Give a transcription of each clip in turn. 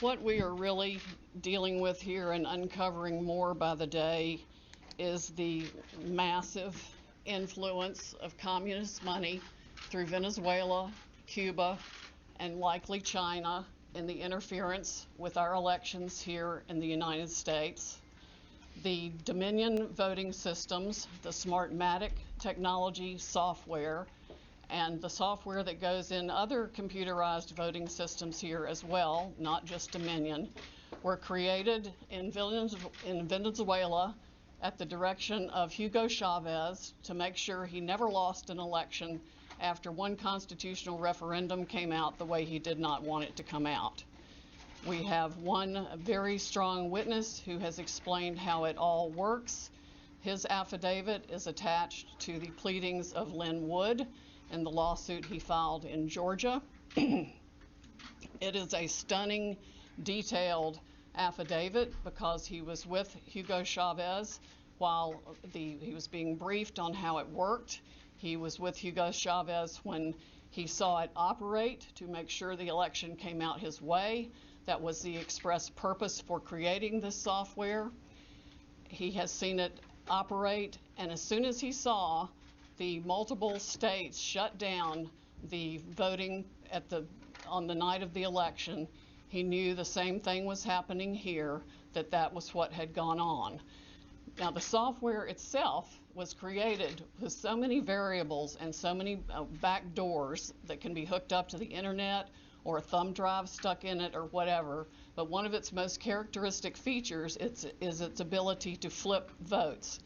What we are really dealing with here and uncovering more by the day is the massive influence of communist money through Venezuela, Cuba, and likely China in the interference with our elections here in the United States. The Dominion voting systems, the Smartmatic technology software, and the software that goes in other computerized voting systems here as well, not just Dominion, were created in Venezuela at the direction of Hugo Chavez to make sure he never lost an election after one constitutional referendum came out the way he did not want it to come out. We have one very strong witness who has explained how it all works. His affidavit is attached to the pleadings of Lynn Wood in the lawsuit he filed in Georgia. It is a stunning, detailed affidavit because he was with Hugo Chavez while he was being briefed on how it worked. He was with Hugo Chavez when he saw it operate to make sure the election came out his way. That was the express purpose for creating this software. He has seen it operate, and as soon as he saw the multiple states shut down the voting on the night of the election, he knew the same thing was happening here, that was what had gone on. Now, the software itself was created with so many variables and so many back doors that can be hooked up to the internet or a thumb drive stuck in it or whatever, but one of its most characteristic features is its ability to flip votes.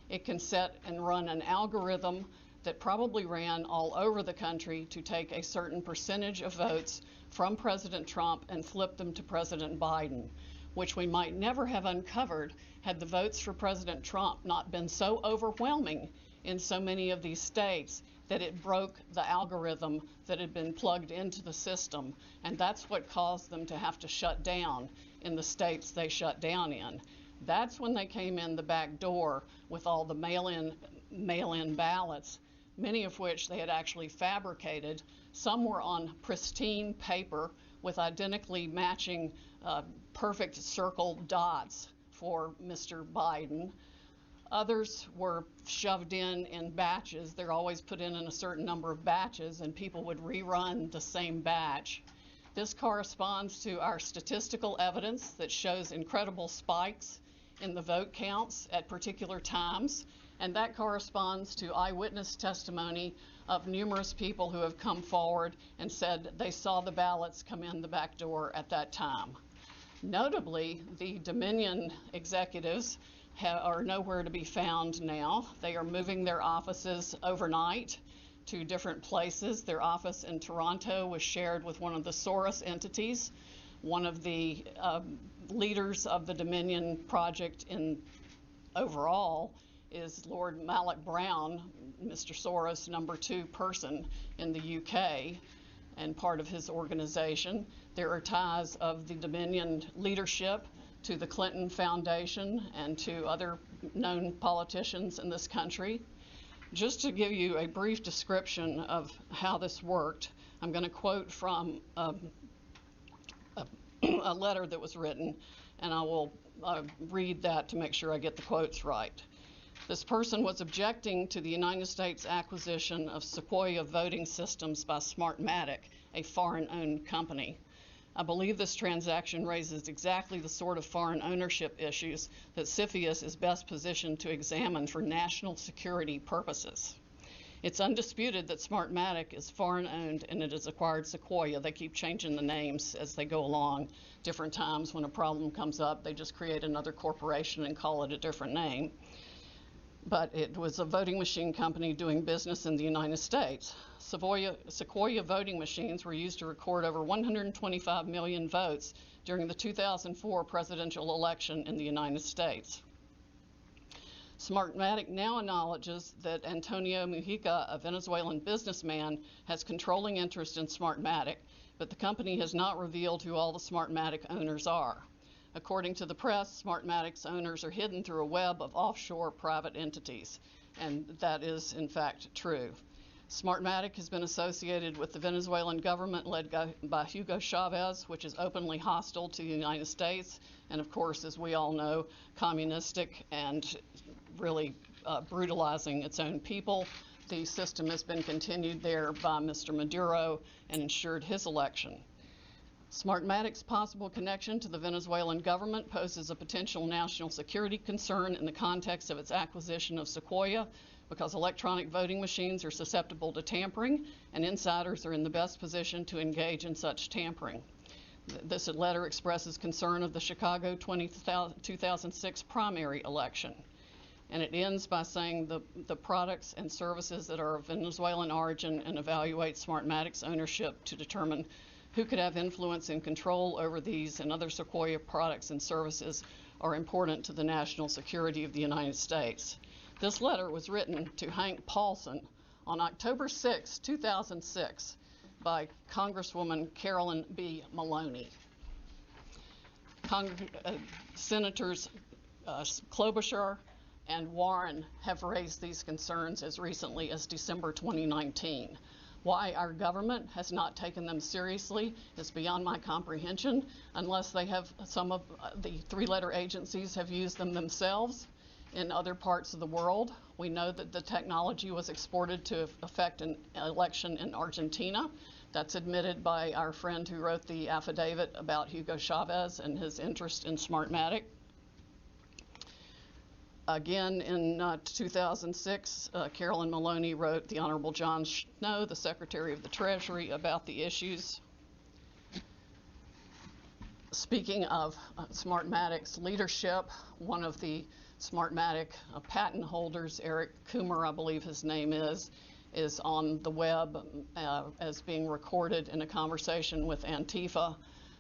It can set and run an algorithm that probably ran all over the country to take a certain percentage of votes from President Trump and flip them to President Biden, which we might never have uncovered had the votes for President Trump not been so overwhelming in so many of these states that it broke the algorithm that had been plugged into the system. And that's what caused them to have to shut down in the states they shut down in. That's when they came in the back door with all the mail-in ballots, many of which they had actually fabricated. Some were on pristine paper with identically matching perfect circle dots for Mr. Biden. Others were shoved in batches. They're always put in a certain number of batches, and people would rerun the same batch. This corresponds to our statistical evidence that shows incredible spikes in the vote counts at particular times, and that corresponds to eyewitness testimony of numerous people who have come forward and said they saw the ballots come in the back door at that time. Notably, the Dominion executives are nowhere to be found now. They are moving their offices overnight to different places. Their office in Toronto was shared with one of the Soros entities. One of the leaders of the Dominion project overall is Lord Malloch Brown, Mr. Soros' number 2 person in the UK, and part of his organization. There are ties of the Dominion leadership to the Clinton Foundation and to other known politicians in this country. Just to give you a brief description of how this worked, I'm going to quote from a letter that was written, and I will read that to make sure I get the quotes right. This person was objecting to the United States acquisition of Sequoia voting systems by Smartmatic, a foreign-owned company. I believe this transaction raises exactly the sort of foreign ownership issues that CFIUS is best positioned to examine for national security purposes. It's undisputed that Smartmatic is foreign-owned and it has acquired Sequoia. They keep changing the names as they go along. Different times when a problem comes up, they just create another corporation and call it a different name. But it was a voting machine company doing business in the United States. Sequoia voting machines were used to record over 125 million votes during the 2004 presidential election in the United States. Smartmatic now acknowledges that Antonio Mujica, a Venezuelan businessman, has controlling interest in Smartmatic, but the company has not revealed who all the Smartmatic owners are. According to the press, Smartmatic's owners are hidden through a web of offshore private entities, and that is in fact true. Smartmatic has been associated with the Venezuelan government led by Hugo Chavez, which is openly hostile to the United States, and of course, as we all know, communistic and really brutalizing its own people. The system has been continued there by Mr. Maduro and ensured his election. Smartmatic's possible connection to the Venezuelan government poses a potential national security concern in the context of its acquisition of Sequoia, because electronic voting machines are susceptible to tampering, and insiders are in the best position to engage in such tampering. This letter expresses concern of the Chicago 2006 primary election. And it ends by saying the products and services that are of Venezuelan origin, and evaluate Smartmatic's ownership to determine who could have influence and control over these and other Sequoia products and services are important to the national security of the United States. This letter was written to Hank Paulson on October 6, 2006 by Congresswoman Carolyn B. Maloney. Senators Klobuchar and Warren have raised these concerns as recently as December 2019. Why our government has not taken them seriously is beyond my comprehension, unless they have, some of the three-letter agencies have used them themselves in other parts of the world. We know that the technology was exported to affect an election in Argentina. That's admitted by our friend who wrote the affidavit about Hugo Chavez and his interest in Smartmatic. Again, in 2006, Carolyn Maloney wrote the Honorable John Snow, the Secretary of the Treasury, about the issues. Speaking of Smartmatic's leadership, one of the Smartmatic patent holders, Eric Coomer, I believe his name is on the web as being recorded in a conversation with Antifa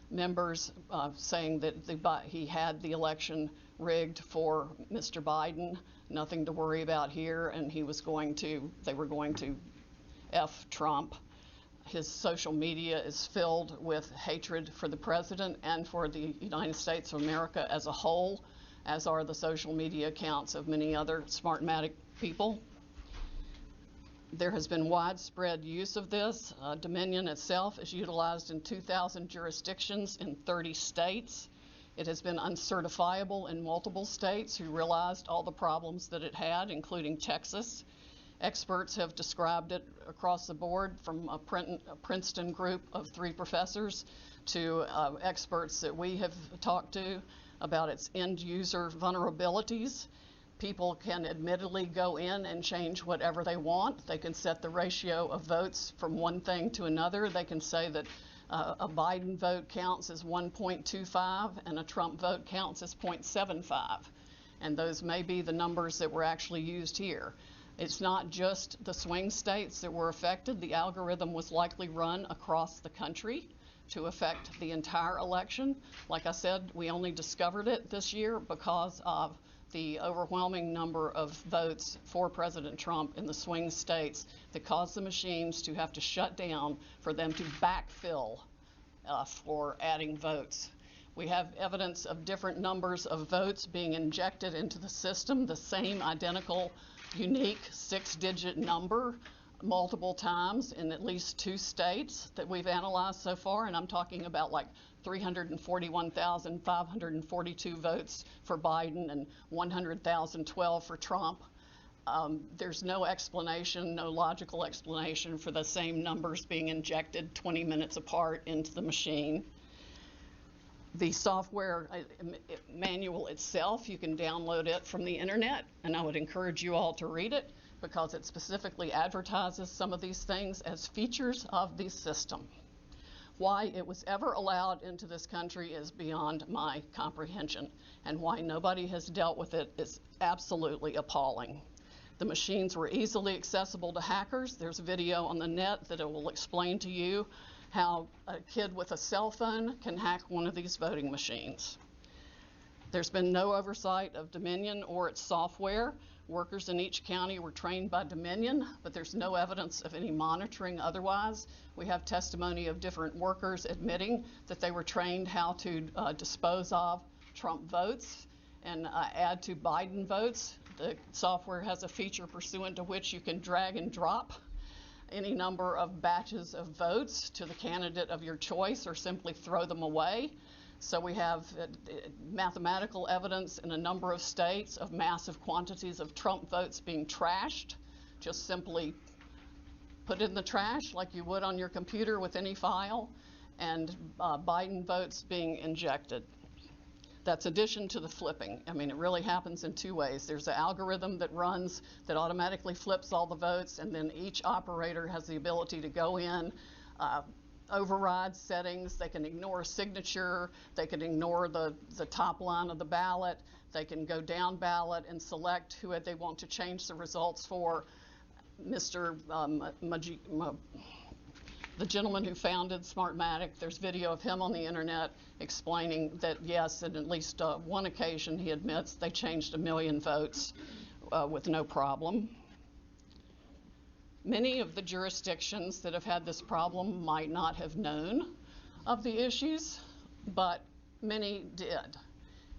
members, saying that he had the election rigged for Mr. Biden, nothing to worry about here, and they were going to F Trump. His social media is filled with hatred for the president and for the United States of America as a whole, as are the social media accounts of many other Smartmatic people. There has been widespread use of this. Dominion itself is utilized in 2,000 jurisdictions in 30 states. It has been uncertifiable in multiple states who realized all the problems that it had, including Texas. Experts have described it across the board, from a Princeton group of 3 professors to experts that we have talked to about its end user vulnerabilities. People can admittedly go in and change whatever they want. They can set the ratio of votes from one thing to another. They can say that a Biden vote counts as 1.25 and a Trump vote counts as 0.75. And those may be the numbers that were actually used here. It's not just the swing states that were affected. The algorithm was likely run across the country to affect the entire election. Like I said, we only discovered it this year because of the overwhelming number of votes for President Trump in the swing states that caused the machines to have to shut down for them to backfill for adding votes. We have evidence of different numbers of votes being injected into the system, the same identical, unique 6-digit number multiple times in at least 2 states that we've analyzed so far, and I'm talking about like 341,542 votes for Biden and 100,012 for Trump. There's no explanation, no logical explanation for the same numbers being injected 20 minutes apart into the machine. The software manual itself, you can download it from the internet, and I would encourage you all to read it because it specifically advertises some of these things as features of the system. Why it was ever allowed into this country is beyond my comprehension, and why nobody has dealt with it is absolutely appalling. The machines were easily accessible to hackers. There's a video on the net that it will explain to you how a kid with a cell phone can hack one of these voting machines. There's been no oversight of Dominion or its software. Workers in each county were trained by Dominion, but there's no evidence of any monitoring otherwise. We have testimony of different workers admitting that they were trained how to dispose of Trump votes and add to Biden votes. The software has a feature pursuant to which you can drag and drop any number of batches of votes to the candidate of your choice or simply throw them away. So we have mathematical evidence in a number of states of massive quantities of Trump votes being trashed, just simply put in the trash like you would on your computer with any file, and Biden votes being injected. That's addition to the flipping. I mean, it really happens in two ways. There's an algorithm that runs that automatically flips all the votes, and then each operator has the ability to go in, override settings. They can ignore a signature. They can ignore the top line of the ballot. They can go down ballot and select who they want to change the results for. The gentleman who founded Smartmatic, there's video of him on the internet explaining that yes, at least one occasion he admits they changed 1 million votes with no problem. Many of the jurisdictions that have had this problem might not have known of the issues, but many did.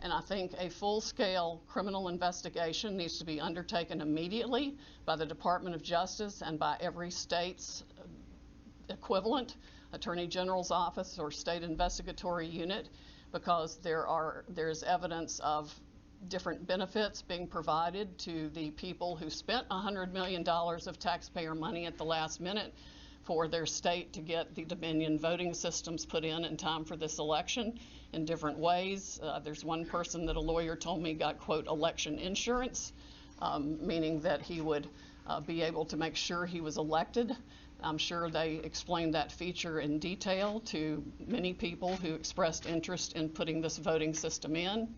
And I think a full-scale criminal investigation needs to be undertaken immediately by the Department of Justice and by every state's equivalent, Attorney General's office or state investigatory unit, because there's evidence of different benefits being provided to the people who spent $100 million of taxpayer money at the last minute for their state to get the Dominion voting systems put in time for this election in different ways. There's one person that a lawyer told me got, quote, election insurance, meaning that he would be able to make sure he was elected. I'm sure they explained that feature in detail to many people who expressed interest in putting this voting system in.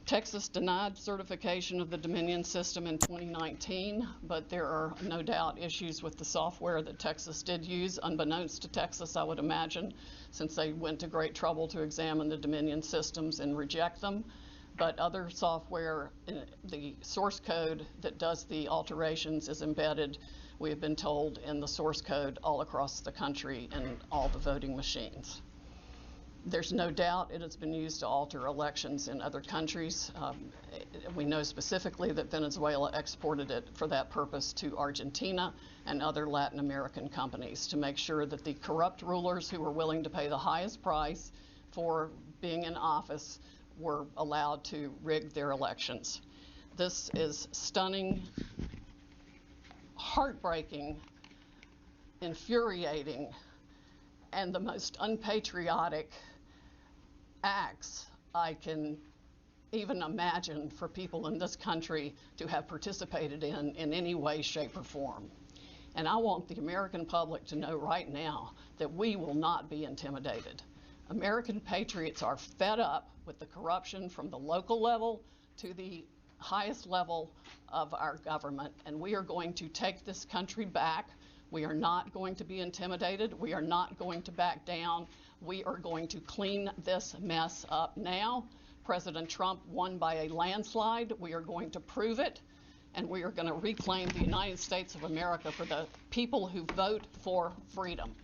Texas denied certification of the Dominion system in 2019, but there are no doubt issues with the software that Texas did use, unbeknownst to Texas, I would imagine, since they went to great trouble to examine the Dominion systems and reject them. But other software, the source code that does the alterations is embedded, we have been told, in the source code all across the country and all the voting machines. There's no doubt it has been used to alter elections in other countries. We know specifically that Venezuela exported it for that purpose to Argentina and other Latin American companies to make sure that the corrupt rulers who were willing to pay the highest price for being in office were allowed to rig their elections. This is stunning, heartbreaking, infuriating, and the most unpatriotic acts I can even imagine for people in this country to have participated in any way, shape, or form. And I want the American public to know right now that we will not be intimidated. American patriots are fed up with the corruption from the local level to the highest level of our government, and we are going to take this country back. We are not going to be intimidated. We are not going to back down. We are going to clean this mess up now. President Trump won by a landslide. We are going to prove it, and we are going to reclaim the United States of America for the people who vote for freedom.